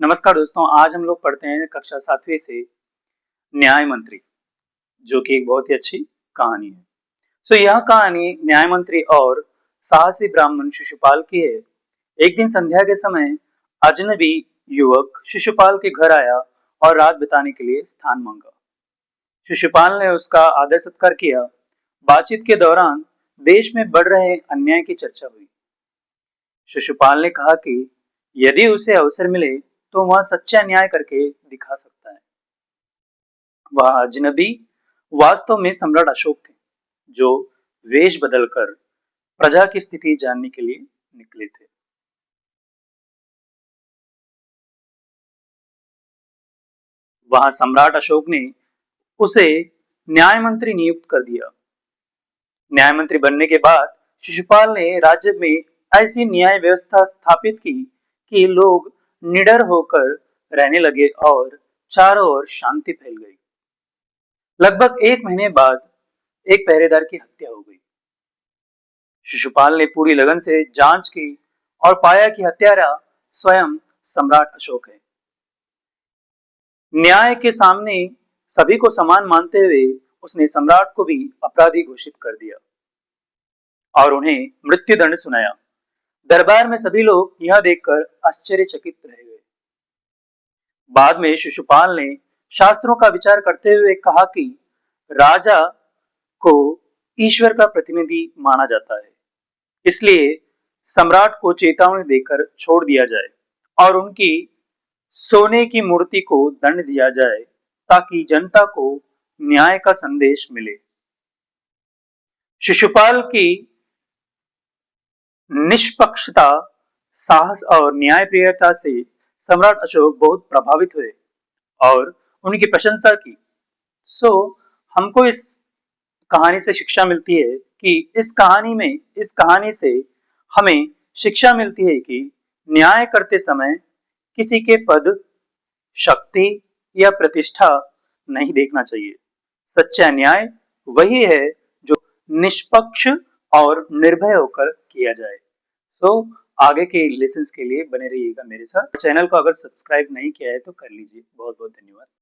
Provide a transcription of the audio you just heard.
नमस्कार दोस्तों, आज हम लोग पढ़ते हैं कक्षा 7वीं से न्याय मंत्री, जो कि एक बहुत ही अच्छी कहानी है। यह कहानी न्याय मंत्री और साहसी ब्राह्मण शिशुपाल की है। एक दिन संध्या के समय अजनबी युवक शिशुपाल के घर आया और रात बिताने के लिए स्थान मांगा। शिशुपाल ने उसका आदर सत्कार किया। बातचीत के दौरान देश में बढ़ रहे अन्याय की चर्चा हुई। शिशुपाल ने कहा कि यदि उसे अवसर मिले तो वह सच्चा न्याय करके दिखा सकता है। वह अजनबी वास्तव में सम्राट अशोक थे, जो वेश बदलकर प्रजा की स्थिति जानने के लिए निकले थे। वहां सम्राट अशोक ने उसे न्याय मंत्री नियुक्त कर दिया। न्याय मंत्री बनने के बाद शिशुपाल ने राज्य में ऐसी न्याय व्यवस्था स्थापित की कि लोग निडर होकर रहने लगे और चारों ओर शांति फैल गई। लगभग एक महीने बाद एक पहरेदार की हत्या हो गई। शिशुपाल ने पूरी लगन से जांच की और पाया कि हत्यारा स्वयं सम्राट अशोक है। न्याय के सामने सभी को समान मानते हुए उसने सम्राट को भी अपराधी घोषित कर दिया और उन्हें मृत्यु दंड सुनाया। दरबार में सभी लोग यह देखकर आश्चर्यचकित रह गए। बाद में शिशुपाल ने शास्त्रों का विचार करते हुए कहा कि राजा को ईश्वर का प्रतिनिधि माना जाता है, इसलिए सम्राट को चेतावनी देकर छोड़ दिया जाए और उनकी सोने की मूर्ति को दंड दिया जाए ताकि जनता को न्याय का संदेश मिले। शिशुपाल की निष्पक्षता, साहस और न्यायप्रियता से सम्राट अशोक बहुत प्रभावित हुए और उनकी प्रशंसा की। हमको इस कहानी से शिक्षा मिलती है कि इस कहानी से हमें शिक्षा मिलती है कि न्याय करते समय किसी के पद, शक्ति या प्रतिष्ठा नहीं देखना चाहिए। सच्चा न्याय वही है जो निष्पक्ष और निर्भय होकर किया जाए। आगे के लेसन्स के लिए बने रहिएगा मेरे साथ। चैनल को अगर सब्सक्राइब नहीं किया है तो कर लीजिए। बहुत बहुत धन्यवाद।